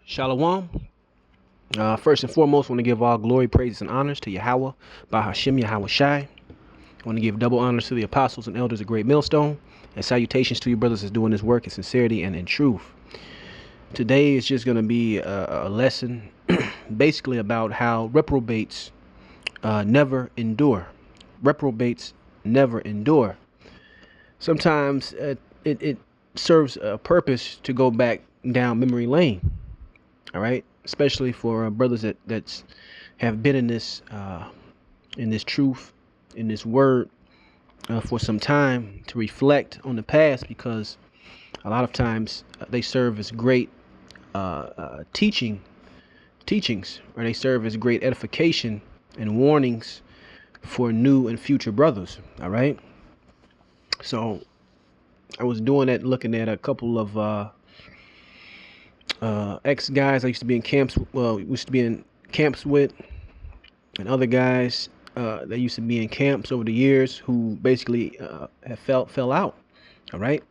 Shalom. First and foremost, I want to give all glory, praises, and honors to Yahweh, by Hashem Yahweh Shai. I want to give double honors to the apostles and elders of Great Millstone, and salutations to you brothers that's doing this work in sincerity and in truth. Today is just going to be a lesson basically about how reprobates never endure. Reprobates never endure. Sometimes it serves a purpose to go back down memory lane. All right, especially for brothers that's have been in this truth, in this word for some time, to reflect on the past, because a lot of times they serve as great teachings, or they serve as great edification and warnings for new and future brothers. All right, so I was doing that, looking at a couple of ex guys I used to be in camps. Well, used to be in camps with, and other guys that used to be in camps over the years who basically have fell out. All right.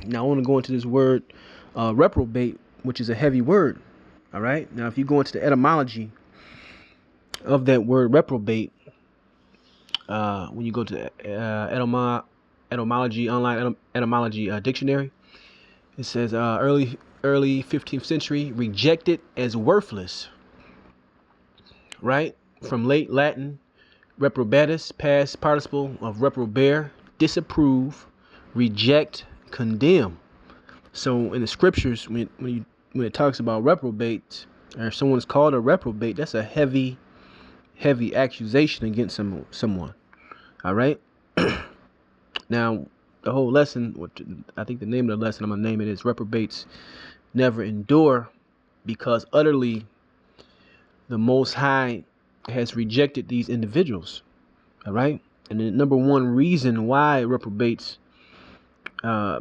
Now I want to go into this word reprobate, which is a heavy word. All right. Now, if you go into the etymology of that word reprobate, when you go to etymology online etymology dictionary, it says early 15th century, rejected as worthless. Right? From late Latin reprobatus, past participle of reprobare, disapprove, reject, condemn. So in the scriptures, when it talks about reprobates, or if someone's called a reprobate, that's a heavy accusation against someone. All right. Now, the whole lesson, I think the name of the lesson I'm gonna name it is reprobates never endure, because utterly the Most High has rejected these individuals. All right. And the number one reason why reprobates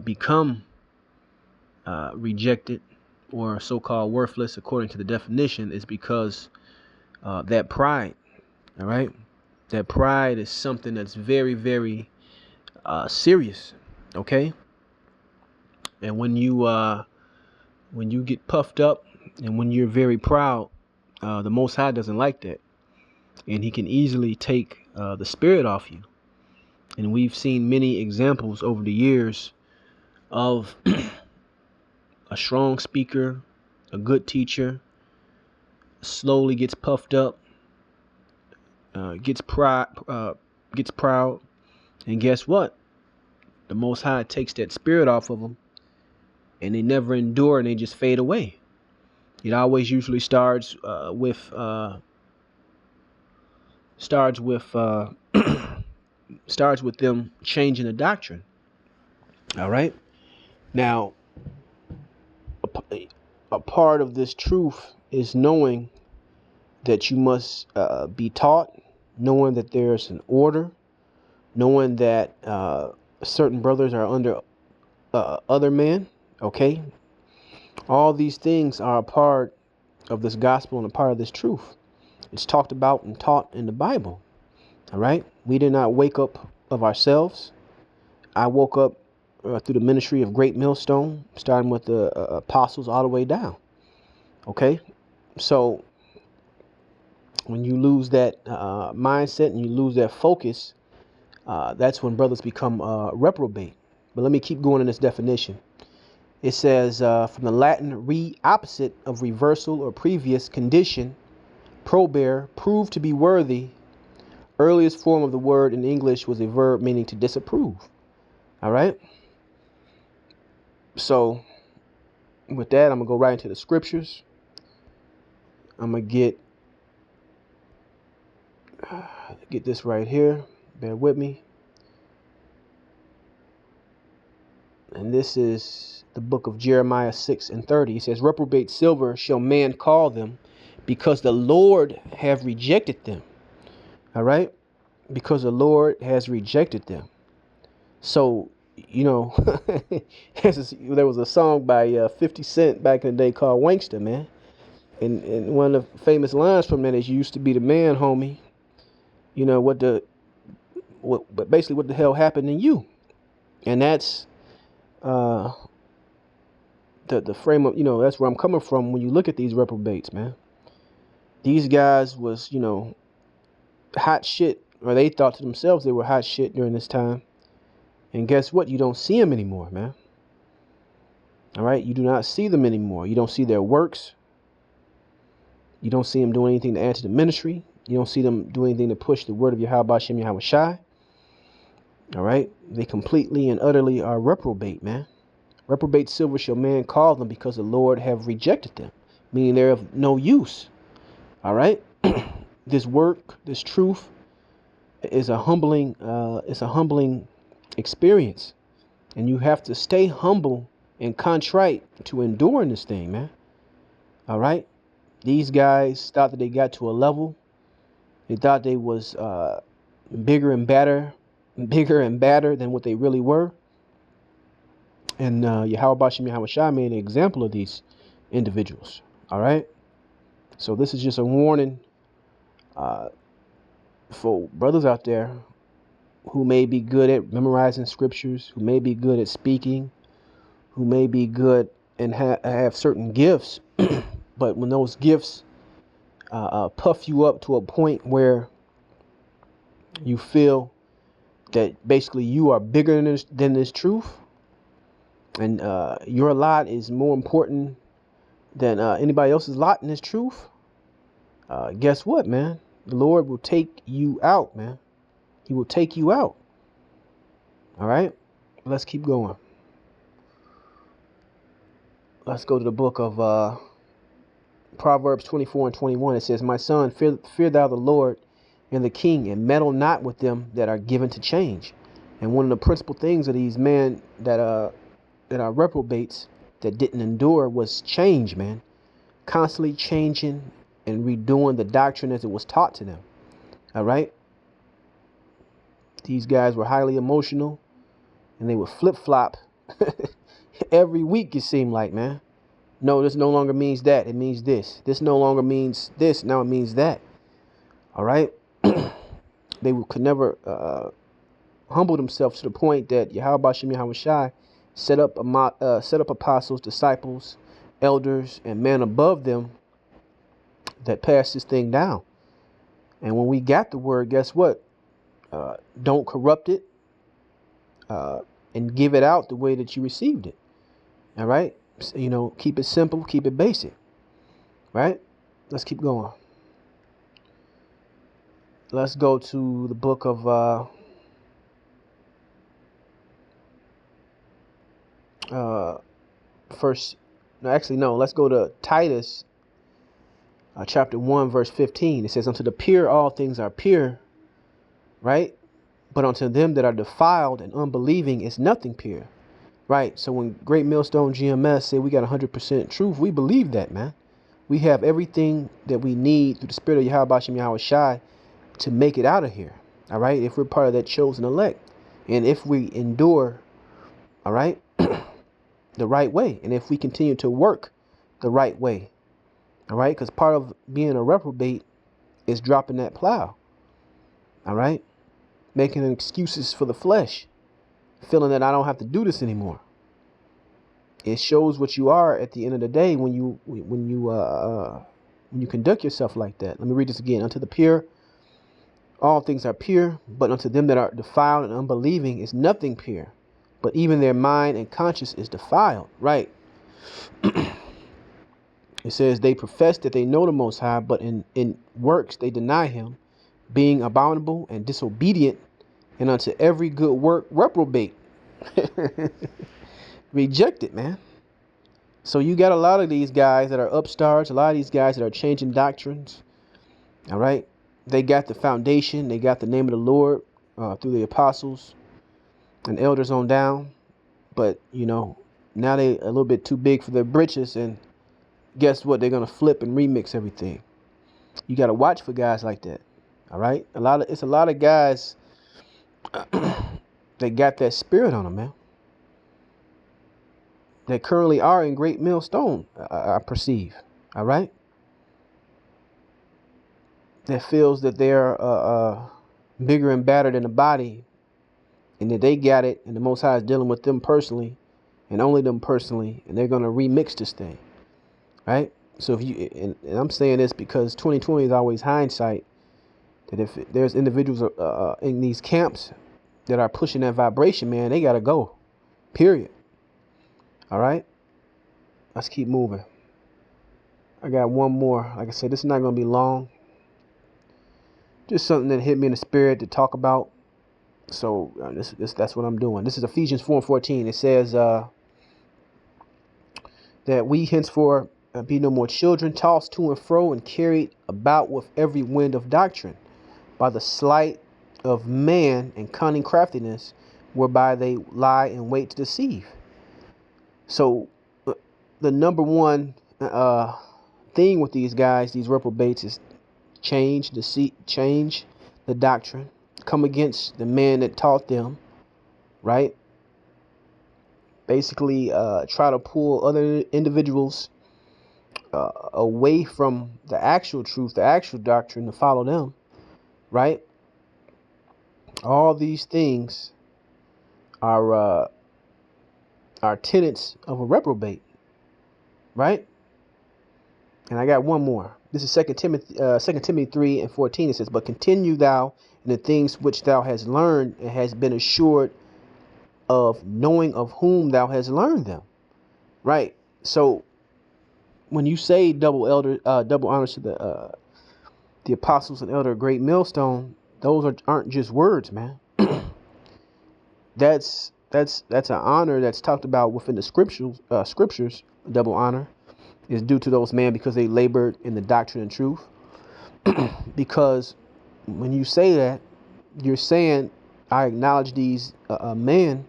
become rejected, or so-called worthless according to the definition, is because that pride. All right. That pride is something that's very, very serious. Okay. And when you get puffed up, and when you're very proud, the Most High doesn't like that, and He can easily take the spirit off you. And we've seen many examples over the years of a strong speaker, a good teacher, slowly gets puffed up, gets proud, and guess what? The Most High takes that spirit off of them, and they never endure, and they just fade away. It always usually starts with them changing the doctrine. All right. Now, a part of this truth is knowing that you must be taught, knowing that there's an order, knowing that certain brothers are under other men. Okay. All these things are a part of this gospel and a part of this truth. It's talked about and taught in the Bible. All right. We did not wake up of ourselves. I woke up through the ministry of Great Millstone, starting with the apostles all the way down. Okay. So when you lose that mindset and you lose that focus, that's when brothers become reprobate. But let me keep going in this definition. It says from the Latin opposite of reversal or previous condition, probare, prove to be worthy. Earliest form of the word in English was a verb meaning to disapprove. All right. So with that, I'm going to go right into the scriptures. I'm going to get this right here. Bear with me. And this is the book of Jeremiah 6:30. It says, reprobate silver shall man call them, because the Lord have rejected them. All right. Because the Lord has rejected them. So, you know, there was a song by 50 Cent back in the day called Wankster, man. And one of the famous lines from that is, you used to be the man, homie. You know, but basically what the hell happened to you? And that's the frame of, that's where I'm coming from when you look at these reprobates, man. These guys was, hot shit, or they thought to themselves they were hot shit during this time. And guess what? You don't see them anymore, man. All right? You do not see them anymore. You don't see their works. You don't see them doing anything to add to the ministry. You don't see them doing anything to push the word of Yahweh Shem Yahweh Shai. All right? They completely and utterly are reprobate, man. Reprobate silver shall man call them, because the Lord have rejected them, meaning they're of no use. All right? This work, this truth is a humbling experience. And you have to stay humble and contrite to endure in this thing, man. All right? These guys thought that they got to a level. They thought they was bigger and badder than what they really were. And Yahweh Shem Yahweh Shai made an example of these individuals. All right? So this is just a warning for brothers out there who may be good at memorizing scriptures, who may be good at speaking, who may be good and have certain gifts. But when those gifts puff you up to a point where you feel that basically you are bigger than this truth, and your lot is more important than anybody else's lot in this truth, guess what, man? The Lord will take you out, man. He will take you out. All right? Let's keep going. Let's go to the book of Proverbs 24 and 21. It says, "My son, fear thou the Lord and the king, and meddle not with them that are given to change." And one of the principal things of these men that are reprobates, that didn't endure, was change, man. Constantly changing and redoing the doctrine as it was taught to them. All right? These guys were highly emotional, and they would flip-flop every week, it seemed like, man. No, this no longer means that. It means this. This no longer means this. Now it means that. All right? They could never humble themselves to the point that Yahweh Shem Yahweh Shai set up apostles, disciples, elders, and men above them that passed this thing down. And when we got the word, guess what? Don't corrupt it and give it out the way that you received it. All right? Keep it simple, keep it basic. Right? Let's keep going. Let's go to the book of let's go to Titus chapter 1 verse 15. It says, "Unto the pure all things are pure," right? "But unto them that are defiled and unbelieving is nothing pure." Right? So when Great Millstone GMS say we got 100% truth, we believe that, man. We have everything that we need through the spirit of Yahweh Shem Yahweh Shai to make it out of here. All right? If we're part of that chosen elect, and if we endure, all right, the right way, and if we continue to work the right way, all right, because part of being a reprobate is dropping that plow. All right? Making excuses for the flesh, feeling that I don't have to do this anymore. It shows what you are at the end of the day when you conduct yourself like that. Let me read this again. "Unto the pure all things are pure, but unto them that are defiled and unbelieving is nothing pure, but even their mind and conscience is defiled." Right? It says, "They profess that they know the Most High, but in works they deny him, being abominable and disobedient, and unto every good work reprobate." Reject it, man. So you got a lot of these guys that are upstarts, a lot of these guys that are changing doctrines. All right? They got the foundation. They got the name of the Lord through the apostles and elders on down. But, now they a little bit too big for their britches. And guess what? They're going to flip and remix everything. You got to watch for guys like that. All right? It's a lot of guys that got that spirit on them, man. That currently are in Great Millstone, I perceive. All right? That feels that they're bigger and badder than the body, and that they got it, and the Most High is dealing with them personally, and only them personally, and they're going to remix this thing, right? So if you, and I'm saying this because 2020 is always hindsight, that if there's individuals in these camps that are pushing that vibration, man, they got to go, period. All right, let's keep moving. I got one more. Like I said, this is not going to be long. Just something that hit me in the spirit to talk about. So that's what I'm doing. This is Ephesians 4:14. It says that we henceforth be no more children, tossed to and fro and carried about with every wind of doctrine, by the sleight of man and cunning craftiness, whereby they lie in wait to deceive. So the number one thing with these guys, these reprobates, is change the doctrine, come against the man that taught them, right? Basically try to pull other individuals away from the actual truth, the actual doctrine, to follow them, right? All these things are tenets of a reprobate, right? And I got one more. This is 2 Timothy 3:14. It says, but continue thou in the things which thou hast learned and hast been assured of, knowing of whom thou hast learned them. Right. So when you say double honors to the apostles and elder of great millstone, those aren't just words, man. That's an honor that's talked about within the scriptures. Double honor is due to those men because they labored in the doctrine and truth. Because when you say that, you're saying, I acknowledge these men,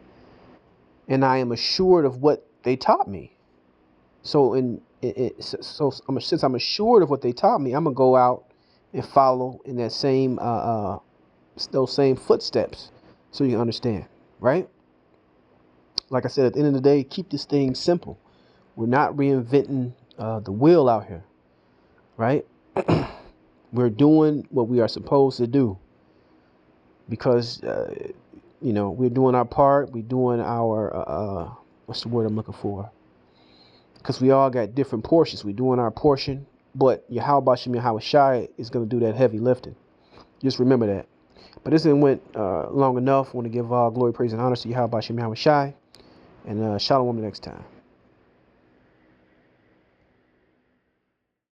and I am assured of what they taught me. So since I'm assured of what they taught me, I'm gonna go out and follow in that same those same footsteps, so you understand, right? Like I said, at the end of the day, keep this thing simple. We're not reinventing the wheel out here, right? We're doing what we are supposed to do because we're doing our part. We're doing our what's the word I'm looking for? Because we all got different portions. We're doing our portion, but Yahweh Shem Yahweh Shai is going to do that heavy lifting. Just remember that. But this went long enough. I want to give all glory, praise, and honor to Yahweh Shem Yahweh Shai, and shalom the next time.